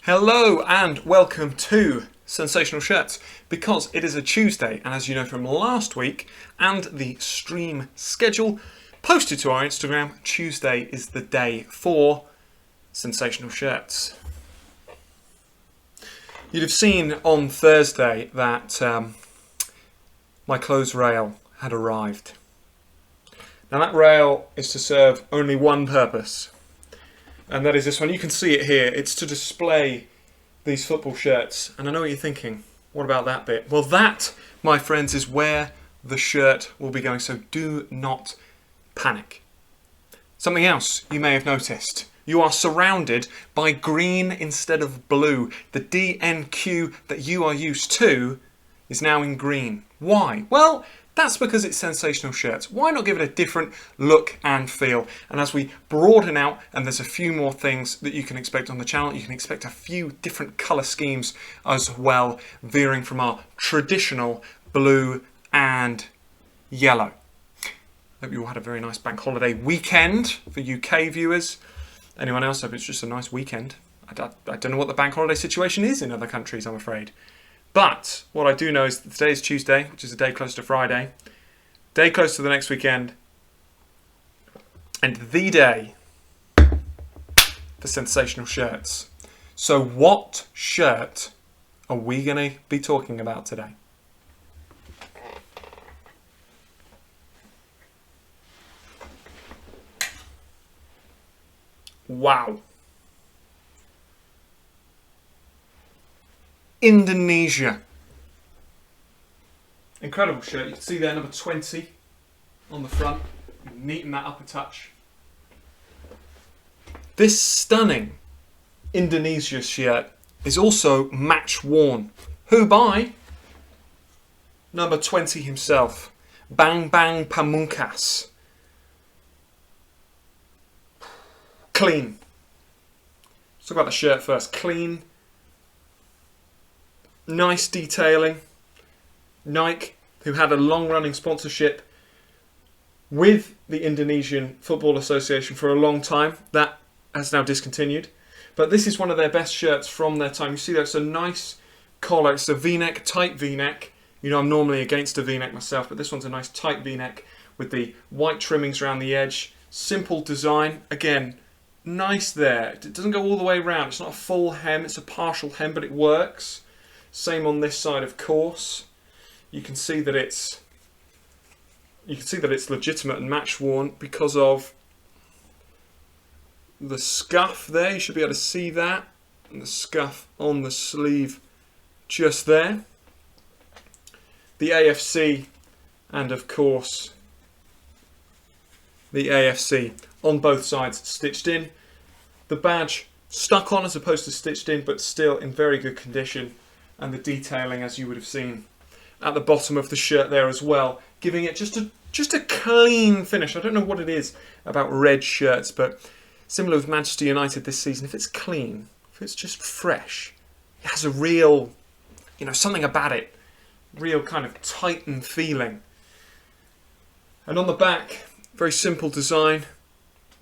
Hello and welcome to Sensational Shirts, because it is a Tuesday, and as you know from last week and the stream schedule posted to our Instagram, Tuesday is the day for Sensational Shirts. You'd have seen on Thursday that my clothes rail had arrived. Now that rail is to serve only one purpose, and that is this one. You can see it here. It's to display these football shirts. And I know what you're thinking. What about that bit? Well, that, my friends, is where the shirt will be going. So do not panic. Something else you may have noticed. You are surrounded by green instead of blue. The DNQ that you are used to is now in green. Why? Well, that's because it's Sensational Shirts. Why not give it a different look and feel? And as we broaden out, and there's a few more things that you can expect on the channel, you can expect a few different colour schemes as well, veering from our traditional blue and yellow. Hope you all had a very nice bank holiday weekend for UK viewers. Anyone else? Hope it's just a nice weekend. I don't know what the bank holiday situation is in other countries, I'm afraid. But what I do know is that today is Tuesday, which is a day close to Friday, day close to the next weekend, and the day for Sensational Shirts. So what shirt are we going to be talking about today? Wow. Indonesia. Incredible shirt. You can see there number 20 on the front. Neaten that up a touch. This stunning Indonesia shirt is also match worn. Who by? Number 20 himself. Bambang Pamungkas. Clean. Let's talk about the shirt first. Clean. Nice detailing. Nike, who had a long-running sponsorship with the Indonesian Football Association for a long time, that has now discontinued. But this is one of their best shirts from their time. You see there's a nice collar. It's a V-neck, tight V-neck. You know I'm normally against a V-neck myself, but this one's a nice tight V-neck with the white trimmings around the edge. Simple design. Again, nice there. It doesn't go all the way around. It's not a full hem. It's a partial hem, but it works. Same on this side, of course. You can see that it's legitimate and match worn because of the scuff there. You should be able to see that, and the scuff on the sleeve just there. The AFC, and of course the AFC on both sides stitched in. The badge stuck on as opposed to stitched in, but still in very good condition. And the detailing, as you would have seen at the bottom of the shirt there as well, giving it just a clean finish. I don't know what it is about red shirts, but similar with Manchester United this season, if it's clean, if it's just fresh, it has a real, something about it, real kind of tightened feeling. And on the back, very simple design,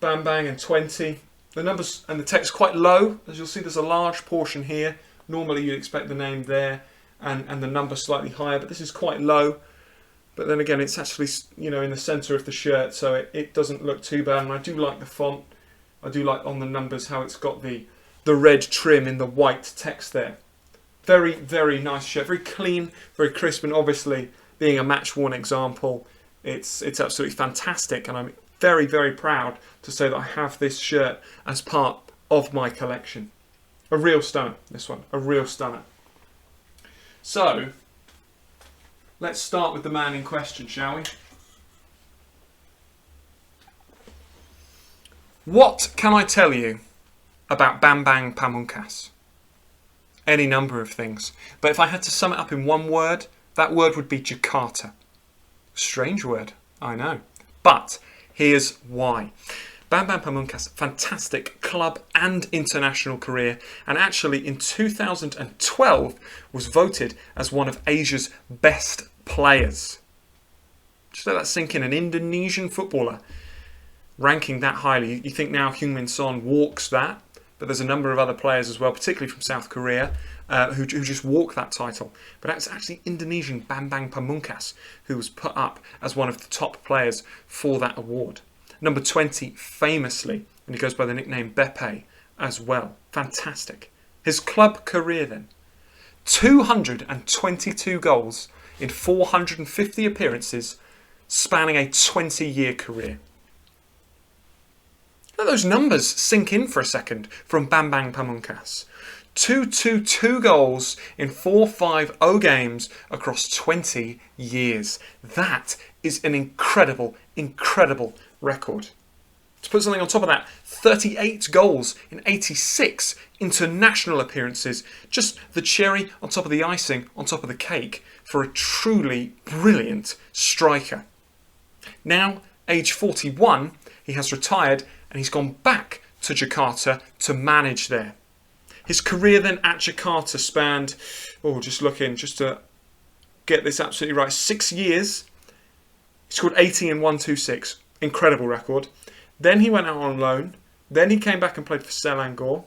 Bambang and 20. The numbers and the text quite low, as you'll see. There's a large portion here. Normally you'd expect the name there and the number slightly higher, but this is quite low. But then again, it's actually in the centre of the shirt, so it doesn't look too bad. And I do like the font. I do like on the numbers how it's got the red trim in the white text there. Very, very nice shirt. Very clean, very crisp, and obviously being a match-worn example, it's absolutely fantastic. And I'm very, very proud to say that I have this shirt as part of my collection. A real stunner, this one. A real stunner. So, let's start with the man in question, shall we? What can I tell you about Bambang Pamungkas? Any number of things. But if I had to sum it up in one word, that word would be Jakarta. Strange word, I know. But here's why. Bambang Pamungkas, fantastic club and international career, and actually in 2012 was voted as one of Asia's best players. Just let that sink in. An Indonesian footballer ranking that highly. You think now Heung-min Son walks that, but there's a number of other players as well, particularly from South Korea, who just walk that title. But it's actually Indonesian Bambang Pamungkas who was put up as one of the top players for that award. Number 20, famously, and he goes by the nickname Beppe as well. Fantastic. His club career then, 222 goals in 450 appearances, spanning a 20-year career. Let those numbers sink in for a second from Bambang Pamungkas. 222 goals in 450 games across 20 years. That is an incredible, incredible record. To put something on top of that, 38 goals in 86 international appearances. Just the cherry on top of the icing, on top of the cake, for a truly brilliant striker. Now, age 41, he has retired and he's gone back to Jakarta to manage there. His career then at Jakarta spanned, just to get this absolutely right, 6 years. He scored 80 in 126. Incredible record. Then he went out on loan. Then he came back and played for Selangor.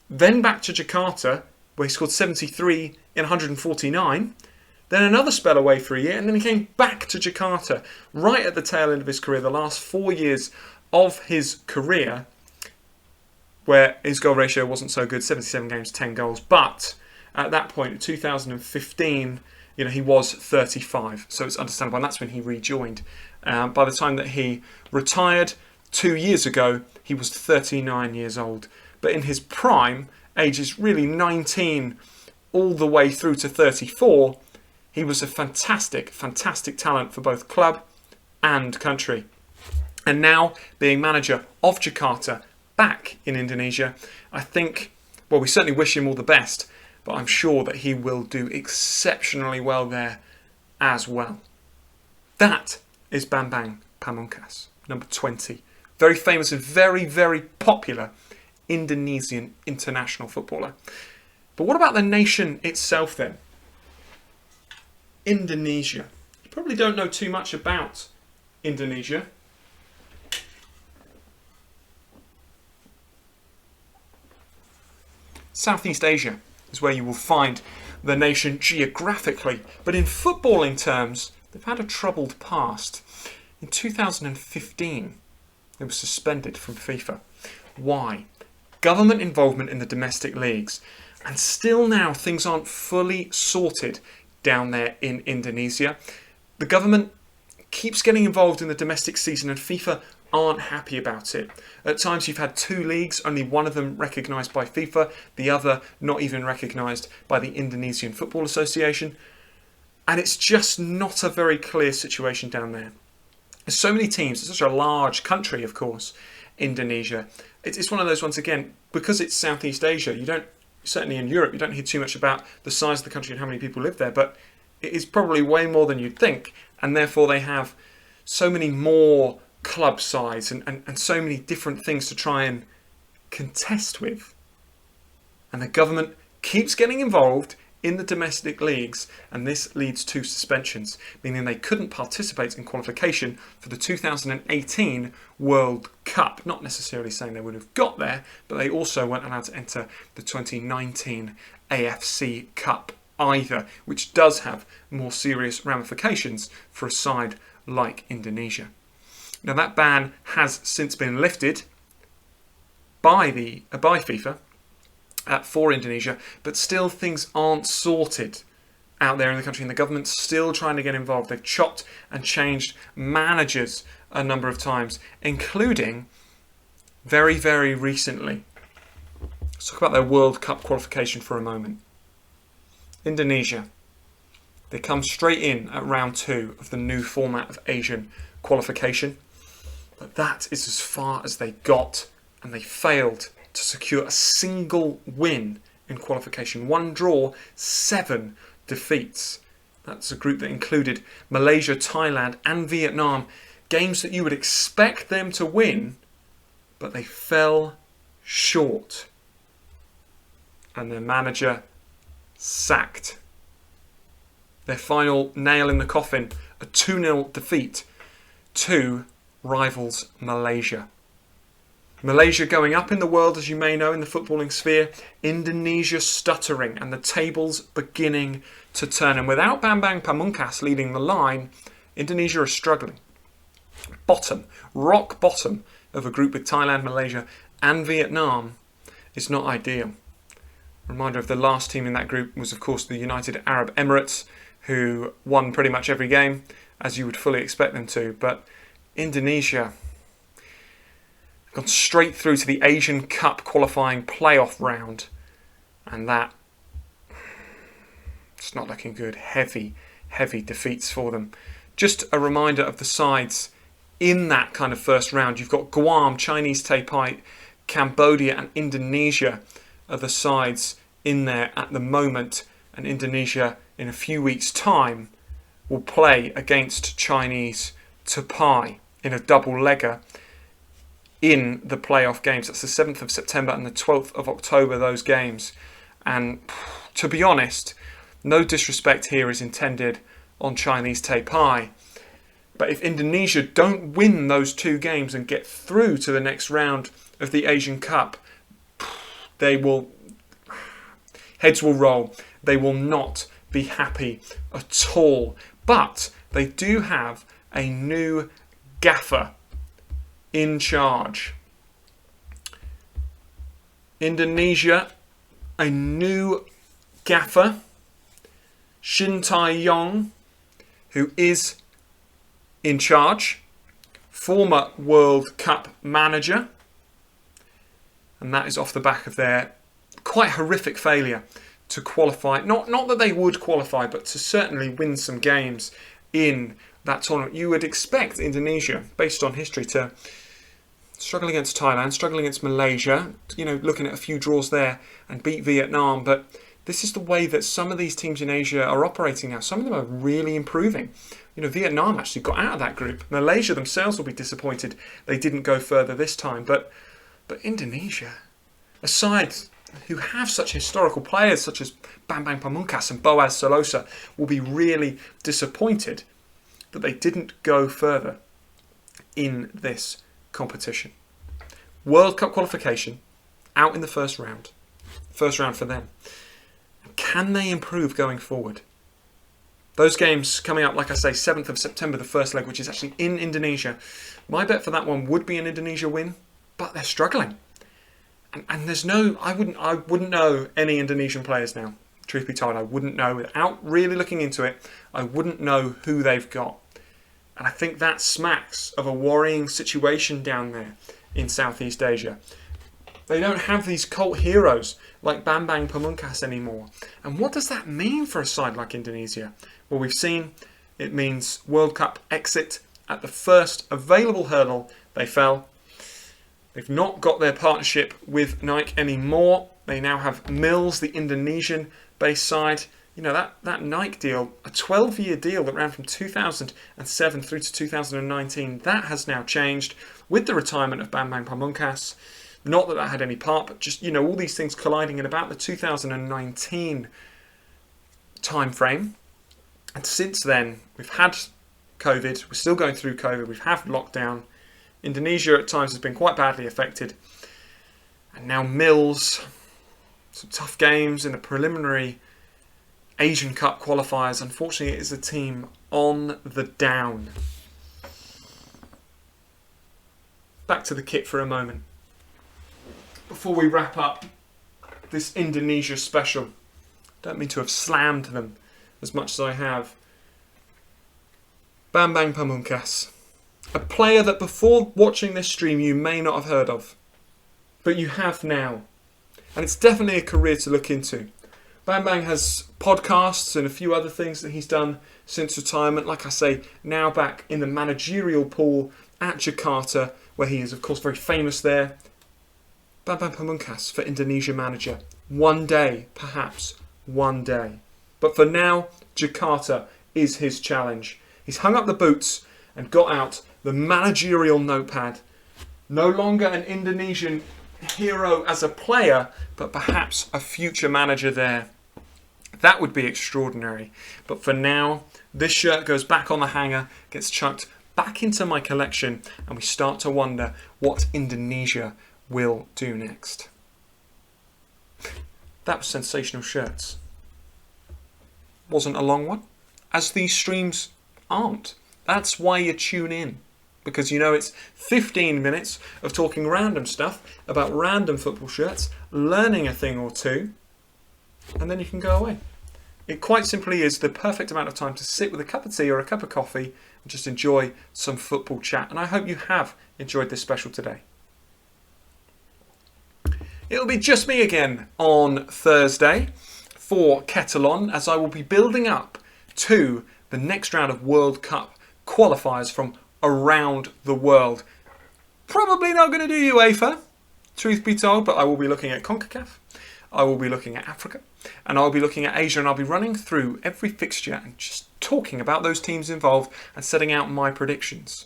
Then back to Jakarta, where he scored 73 in 149. Then another spell away for a year, and then he came back to Jakarta right at the tail end of his career, the last 4 years of his career, where his goal ratio wasn't so good, 77 games, 10 goals. But at that point, in 2015, he was 35, so it's understandable, and that's when he rejoined. By the time that he retired 2 years ago, he was 39 years old. But in his prime, ages really 19 all the way through to 34, he was a fantastic, fantastic talent for both club and country. And now, being manager of Jakarta, back in Indonesia, I think, we certainly wish him all the best, but I'm sure that he will do exceptionally well there as well. That is Bambang Pamungkas, number 20. Very famous and very, very popular Indonesian international footballer. But what about the nation itself then? Indonesia. You probably don't know too much about Indonesia. Southeast Asia is where you will find the nation geographically, but in footballing terms, they've had a troubled past. In 2015, it was suspended from FIFA. Why? Government involvement in the domestic leagues. And still now, things aren't fully sorted down there in Indonesia. The government keeps getting involved in the domestic season and FIFA aren't happy about it. At times you've had 2 leagues, only one of them recognised by FIFA, the other not even recognised by the Indonesian Football Association. And it's just not a very clear situation down there. There's so many teams, it's such a large country, of course, Indonesia. It's one of those ones, again, because it's Southeast Asia, you don't, certainly in Europe, you don't hear too much about the size of the country and how many people live there, but it is probably way more than you'd think, and therefore they have so many more club size and so many different things to try and contest with. And the government keeps getting involved in the domestic leagues, and this leads to suspensions, meaning they couldn't participate in qualification for the 2018 World Cup. Not necessarily saying they would have got there, but they also weren't allowed to enter the 2019 AFC Cup either, which does have more serious ramifications for a side like Indonesia. Now that ban has since been lifted by FIFA for Indonesia, but still things aren't sorted out there in the country, and the government's still trying to get involved. They've chopped and changed managers a number of times, including very, very recently. Let's talk about their World Cup qualification for a moment. Indonesia. They come straight in at round 2 of the new format of Asian qualification. But that is as far as they got, and they failed to secure a single win in qualification. 1 draw, 7 defeats. That's a group that included Malaysia, Thailand and Vietnam. Games that you would expect them to win, but they fell short. And their manager sacked. Their final nail in the coffin, a 2-0 defeat to rivals Malaysia. Malaysia going up in the world, as you may know, in the footballing sphere. Indonesia stuttering, and the tables beginning to turn. And without Bambang Pamungkas leading the line, Indonesia are struggling. Bottom, rock bottom of a group with Thailand, Malaysia and Vietnam is not ideal. Reminder of the last team in that group was, of course, the United Arab Emirates, who won pretty much every game, as you would fully expect them to. But Indonesia gone straight through to the Asian Cup qualifying playoff round, and that it's not looking good. Heavy defeats for them. Just a reminder of the sides in that kind of first round. You've got Guam, Chinese Taipei, Cambodia and Indonesia are the sides in there at the moment, and Indonesia in a few weeks' time will play against Chinese Taipei in a double-legger in the playoff games. That's the 7th of September and the 12th of October, those games. And to be honest, no disrespect here is intended on Chinese Taipei, but if Indonesia don't win those two games and get through to the next round of the Asian Cup, heads will roll. They will not be happy at all. But they do have a new gaffer in charge. Indonesia, a new gaffer, Shin Tae-yong, who is in charge, former World Cup manager, and that is off the back of their quite horrific failure to qualify. Not that they would qualify, but to certainly win some games in that tournament. You would expect Indonesia, based on history, to struggle against Thailand, struggle against Malaysia, looking at a few draws there, and beat Vietnam. But this is the way that some of these teams in Asia are operating now. Some of them are really improving. Vietnam actually got out of that group. Malaysia themselves will be disappointed they didn't go further this time. But Indonesia, a side who have such historical players such as Bambang Pamungkas and Boaz Solosa, will be really disappointed that they didn't go further in this competition. World Cup qualification, out in the first round. First round for them. Can they improve going forward? Those games coming up, like I say, 7th of September, the first leg, which is actually in Indonesia. My bet for that one would be an Indonesia win, but they're struggling. And there's I wouldn't know any Indonesian players now. Truth be told, I wouldn't know. Without really looking into it, I wouldn't know who they've got. And I think that smacks of a worrying situation down there in Southeast Asia. They don't have these cult heroes like Bambang Pamungkas anymore. And what does that mean for a side like Indonesia? Well, we've seen it means World Cup exit at the first available hurdle. They fell. They've not got their partnership with Nike anymore. They now have Mills, the Indonesian-based side. That Nike deal, a 12-year deal that ran from 2007 through to 2019, that has now changed with the retirement of Bambang Pamungkas. Not that had any part, but just, all these things colliding in about the 2019 time frame. And since then, we've had COVID. We're still going through COVID. We've had lockdown. Indonesia at times has been quite badly affected. And now Mills, some tough games in the preliminary Asian Cup qualifiers. Unfortunately, it is a team on the down. Back to the kit for a moment. Before we wrap up this Indonesia special, don't mean to have slammed them as much as I have. Bambang Pamungkas, a player that before watching this stream you may not have heard of, but you have now. And it's definitely a career to look into. Bambang has podcasts and a few other things that he's done since retirement. Like I say, now back in the managerial pool at Jakarta, where he is, of course, very famous there. Bambang Pamungkas for Indonesia manager. One day, perhaps, one day. But for now, Jakarta is his challenge. He's hung up the boots and got out the managerial notepad. No longer an Indonesian hero as a player, but perhaps a future manager there. That would be extraordinary. But for now, this shirt goes back on the hanger, gets chucked back into my collection, and we start to wonder what Indonesia will do next. That was Sensational Shirts. Wasn't a long one, as these streams aren't. That's why you tune in, because you know it's 15 minutes of talking random stuff about random football shirts, learning a thing or two, and then you can go away. It quite simply is the perfect amount of time to sit with a cup of tea or a cup of coffee and just enjoy some football chat. And I hope you have enjoyed this special today. It'll be just me again on Thursday for Kettle On, as I will be building up to the next round of World Cup qualifiers from around the world. Probably not going to do UEFA, truth be told, but I will be looking at CONCACAF, I will be looking at Africa, and I'll be looking at Asia, and I'll be running through every fixture and just talking about those teams involved and setting out my predictions.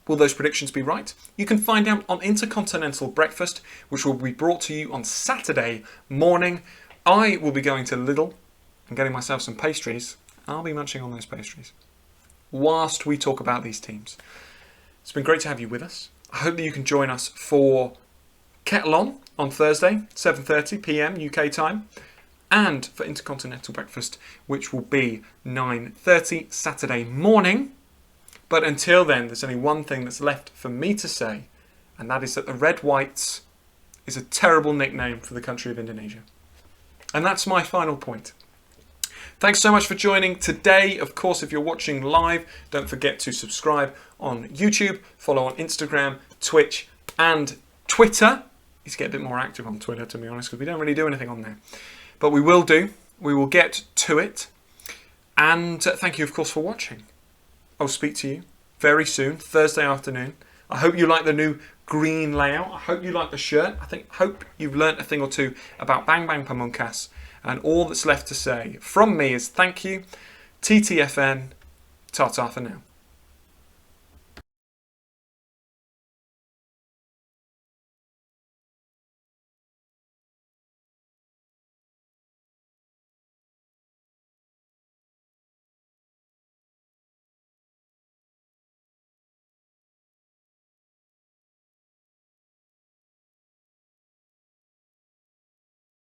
Will those predictions be right? You can find out on Intercontinental Breakfast, which will be brought to you on Saturday morning. I will be going to Lidl and getting myself some pastries. I'll be munching on those pastries whilst we talk about these teams. It's been great to have you with us. I hope that you can join us for Kettle on Thursday, 7:30 p.m. UK time, and for Intercontinental Breakfast, which will be 9:30 Saturday morning. But until then, there's only one thing that's left for me to say, and that is that the Red Whites is a terrible nickname for the country of Indonesia. And that's my final point. Thanks so much for joining today. Of course, if you're watching live, don't forget to subscribe on YouTube, follow on Instagram, Twitch, and Twitter. Need to get a bit more active on Twitter, to be honest, because we don't really do anything on there. But we will do. We will get to it. And thank you, of course, for watching. I'll speak to you very soon, Thursday afternoon. I hope you like the new green layout. I hope you like the shirt. Hope you've learnt a thing or two about Bambang Pamungkas. And all that's left to say from me is thank you. TTFN. Ta-ta for now.